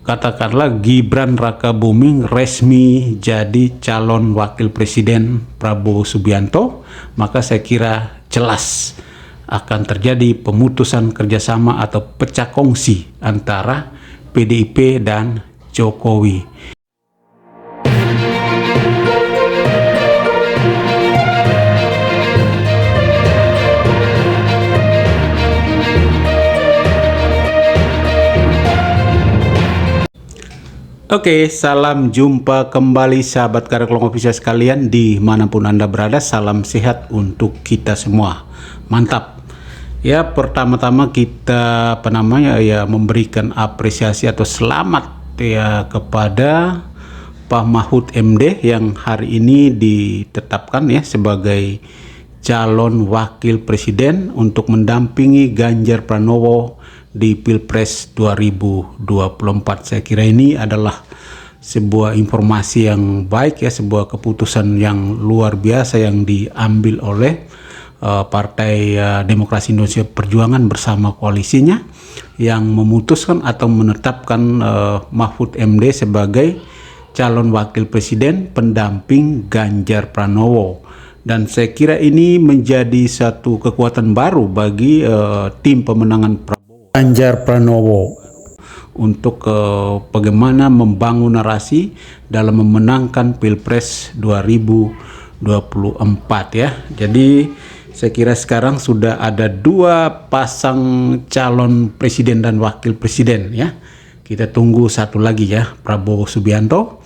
katakanlah Gibran Rakabuming resmi jadi calon wakil presiden Prabowo Subianto, maka saya kira jelas akan terjadi pemutusan kerjasama atau pecah kongsi antara PDIP dan Jokowi. Oke, salam jumpa kembali sahabat Kareklong Official sekalian dimanapun Anda berada. Salam sehat untuk kita semua. Mantap. Ya, pertama-tama kita memberikan apresiasi atau selamat ya kepada Pak Mahfud MD yang hari ini ditetapkan ya sebagai calon wakil presiden untuk mendampingi Ganjar Pranowo di Pilpres 2024. Saya kira ini adalah sebuah informasi yang baik ya, sebuah keputusan yang luar biasa yang diambil oleh Partai Demokrasi Indonesia Perjuangan bersama koalisinya yang memutuskan atau menetapkan Mahfud MD sebagai calon wakil presiden pendamping Ganjar Pranowo. Dan saya kira ini menjadi satu kekuatan baru bagi tim pemenangan Ganjar Pranowo untuk bagaimana membangun narasi dalam memenangkan Pilpres 2024 ya. Jadi saya kira sekarang sudah ada dua pasang calon presiden dan wakil presiden ya. Kita tunggu satu lagi ya, Prabowo Subianto.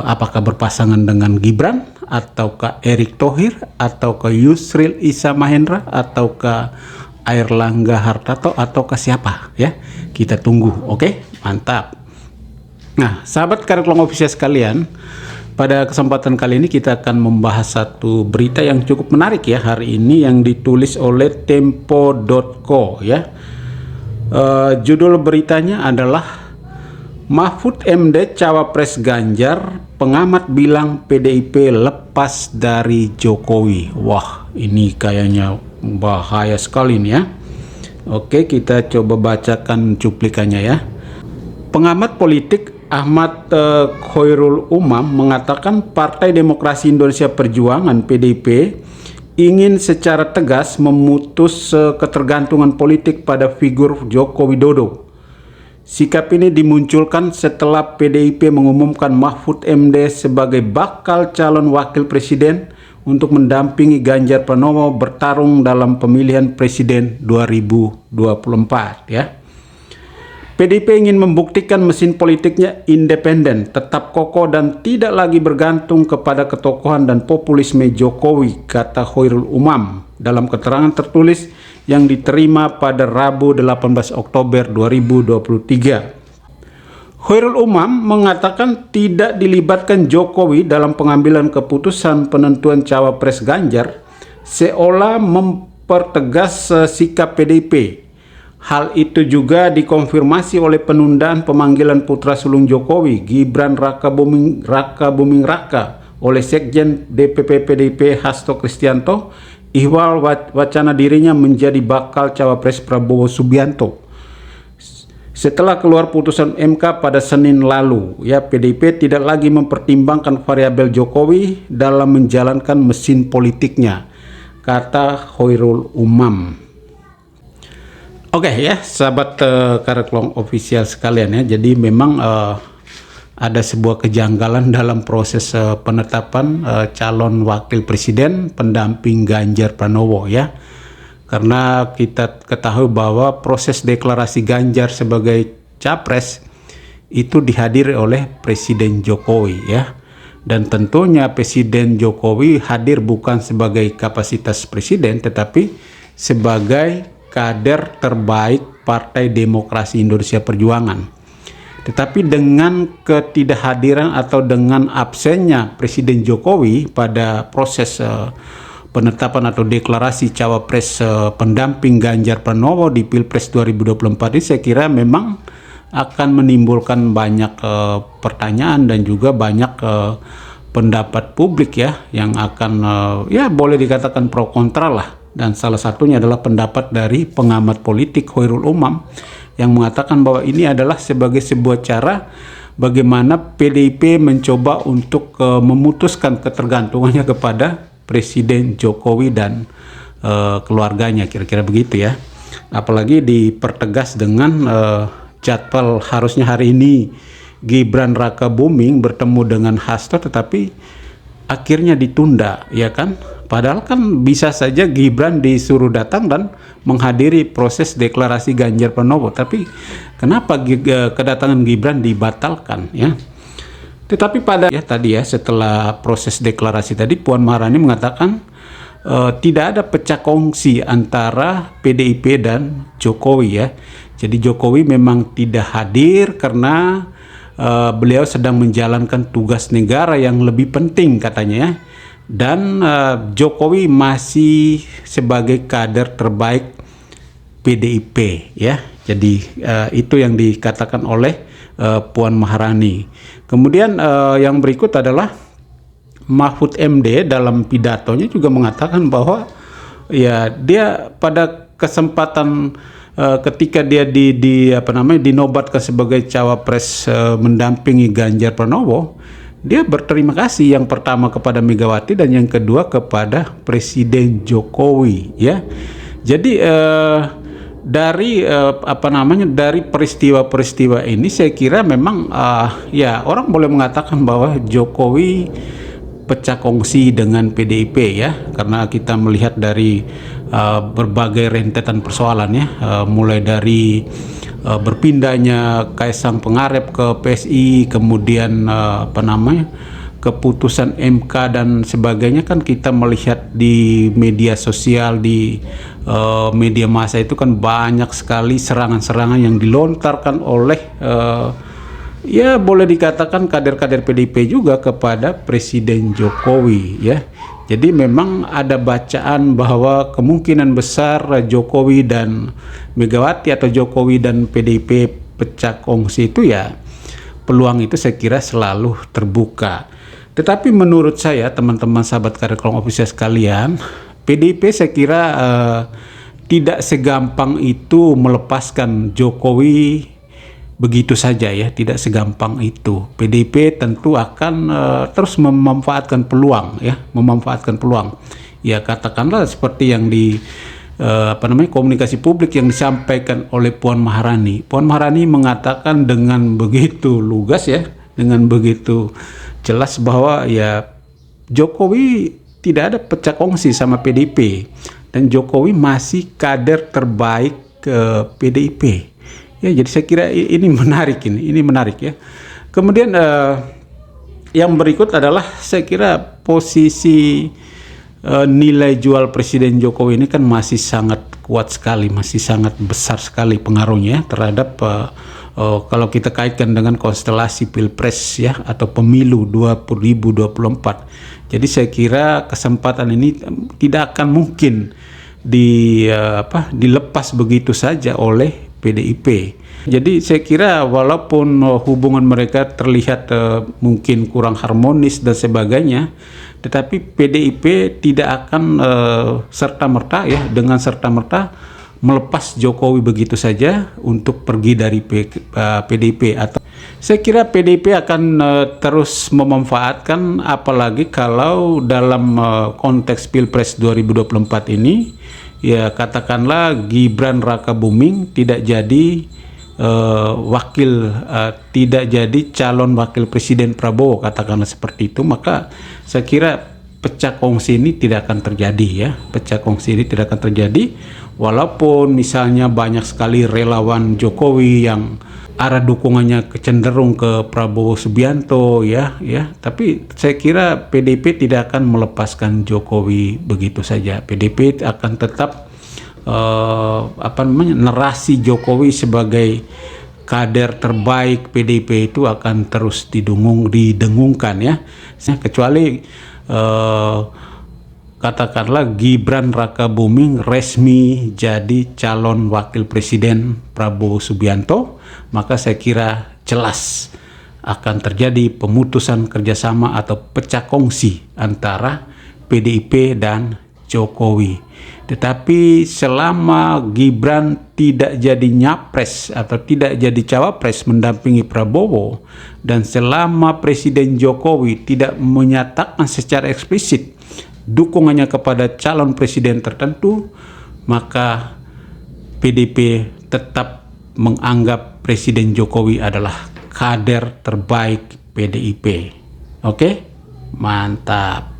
Apakah berpasangan dengan Gibran ataukah Erick Thohir ataukah Yusril Iza Mahendra ataukah Airlangga Hartarto atau ke siapa ya, kita tunggu. Oke, mantap. Nah, sahabat Kareklong Official sekalian, pada kesempatan kali ini kita akan membahas satu berita yang cukup menarik ya hari ini yang ditulis oleh Tempo.co ya. Judul beritanya adalah Mahfud MD cawapres Ganjar, pengamat bilang PDIP lepas dari Jokowi. Wah, ini kayaknya bahaya sekali nih ya. Oke, kita coba bacakan cuplikannya ya. Pengamat politik Ahmad Khoirul Umam mengatakan Partai Demokrasi Indonesia Perjuangan PDIP ingin secara tegas memutus ketergantungan politik pada figur Joko Widodo. Sikap ini dimunculkan setelah PDIP mengumumkan Mahfud MD sebagai bakal calon wakil presiden untuk mendampingi Ganjar Pranowo bertarung dalam pemilihan presiden 2024 ya. PDIP ingin membuktikan mesin politiknya independen, tetap kokoh dan tidak lagi bergantung kepada ketokohan dan populisme Jokowi, kata Khoirul Umam dalam keterangan tertulis yang diterima pada Rabu 18 Oktober 2023. Khoirul Umam mengatakan tidak dilibatkan Jokowi dalam pengambilan keputusan penentuan cawapres Ganjar seolah mempertegas sikap PDIP. Hal itu juga dikonfirmasi oleh penundaan pemanggilan putra sulung Jokowi, Gibran Rakabuming Raka oleh Sekjen DPP PDIP Hasto Kristianto, ihwal wacana dirinya menjadi bakal cawapres Prabowo Subianto. Setelah keluar putusan MK pada Senin lalu, ya PDIP tidak lagi mempertimbangkan variabel Jokowi dalam menjalankan mesin politiknya, kata Khoirul Umam. Oke ya, sahabat Kareklong Official sekalian ya. Jadi memang ada sebuah kejanggalan dalam proses penetapan calon wakil presiden pendamping Ganjar Pranowo ya. Karena kita ketahui bahwa proses deklarasi Ganjar sebagai capres itu dihadiri oleh Presiden Jokowi ya. Dan tentunya Presiden Jokowi hadir bukan sebagai kapasitas presiden tetapi sebagai kader terbaik Partai Demokrasi Indonesia Perjuangan. Tetapi dengan ketidakhadiran atau dengan absennya Presiden Jokowi pada proses penetapan atau deklarasi cawapres pendamping Ganjar Pranowo di Pilpres 2024 ini, saya kira memang akan menimbulkan banyak pertanyaan dan juga banyak pendapat publik ya yang akan ya boleh dikatakan pro kontra lah. Dan salah satunya adalah pendapat dari pengamat politik Khoirul Umam yang mengatakan bahwa ini adalah sebagai sebuah cara bagaimana PDIP mencoba untuk memutuskan ketergantungannya kepada Presiden Jokowi dan keluarganya, kira-kira begitu ya. Apalagi dipertegas dengan jadwal harusnya hari ini Gibran Rakabuming bertemu dengan Hasto, tetapi akhirnya ditunda, ya kan? Padahal kan bisa saja Gibran disuruh datang dan menghadiri proses deklarasi Ganjar Pranowo, tapi kenapa kedatangan Gibran dibatalkan ya? Tetapi pada tadi ya, setelah proses deklarasi tadi, Puan Maharani mengatakan tidak ada pecah kongsi antara PDIP dan Jokowi ya. Jadi Jokowi memang tidak hadir karena beliau sedang menjalankan tugas negara yang lebih penting katanya ya. Dan Jokowi masih sebagai kader terbaik PDIP ya. Jadi itu yang dikatakan oleh Puan Maharani. Kemudian yang berikut adalah Mahfud MD dalam pidatonya juga mengatakan bahwa ya dia pada kesempatan ketika dia dinobatkan sebagai cawapres mendampingi Ganjar Pranowo, dia berterima kasih yang pertama kepada Megawati dan yang kedua kepada Presiden Jokowi ya. Jadi dari dari peristiwa-peristiwa ini saya kira memang ya orang boleh mengatakan bahwa Jokowi pecah kongsi dengan PDIP ya, karena kita melihat dari berbagai rentetan persoalan ya, mulai dari berpindahnya Kaisang Pangarep ke PSI, kemudian keputusan MK dan sebagainya, kan kita melihat di media sosial, di media massa itu kan banyak sekali serangan-serangan yang dilontarkan oleh ya boleh dikatakan kader-kader PDIP juga kepada Presiden Jokowi ya. Jadi memang ada bacaan bahwa kemungkinan besar Jokowi dan Megawati atau Jokowi dan PDIP pecah kongsi itu ya, peluang itu saya kira selalu terbuka. Tetapi menurut saya, teman-teman sahabat kader Kolom Official sekalian, PDIP saya kira tidak segampang itu melepaskan Jokowi begitu saja ya, tidak segampang itu. PDIP tentu akan terus memanfaatkan peluang ya, memanfaatkan peluang. Ya katakanlah seperti yang di komunikasi publik yang disampaikan oleh Puan Maharani. Puan Maharani mengatakan dengan begitu lugas ya, dengan begitu jelas bahwa ya Jokowi tidak ada pecah kongsi sama PDIP dan Jokowi masih kader terbaik ke PDIP. Ya, jadi saya kira ini menarik ya. Kemudian yang berikut adalah saya kira posisi nilai jual Presiden Jokowi ini kan masih sangat kuat sekali, masih sangat besar sekali pengaruhnya terhadap kalau kita kaitkan dengan konstelasi Pilpres ya atau pemilu 2024. Jadi saya kira kesempatan ini tidak akan mungkin dilepas begitu saja oleh PDIP. Jadi saya kira walaupun hubungan mereka terlihat mungkin kurang harmonis dan sebagainya, tetapi PDIP tidak akan serta-merta melepas Jokowi begitu saja untuk pergi dari PDIP. Atau saya kira PDIP akan terus memanfaatkan, apalagi kalau dalam konteks Pilpres 2024 ini ya katakanlah Gibran Rakabuming tidak jadi tidak jadi calon wakil presiden Prabowo, katakanlah seperti itu, maka saya kira pecah kongsi ini tidak akan terjadi ya. Pecah kongsi ini tidak akan terjadi walaupun misalnya banyak sekali relawan Jokowi yang arah dukungannya cenderung ke Prabowo Subianto ya, tapi saya kira PDIP tidak akan melepaskan Jokowi begitu saja. PDIP akan tetap narasi Jokowi sebagai kader terbaik PDIP itu akan terus didengungkan ya. Kecuali katakanlah Gibran Rakabuming resmi jadi calon wakil presiden Prabowo Subianto, maka saya kira jelas akan terjadi pemutusan kerjasama atau pecah kongsi antara PDIP dan Jokowi. Tetapi selama Gibran tidak jadi nyapres atau tidak jadi cawapres mendampingi Prabowo, dan selama Presiden Jokowi tidak menyatakan secara eksplisit dukungannya kepada calon presiden tertentu, maka PDP tetap menganggap Presiden Jokowi adalah kader terbaik PDIP. Oke, mantap.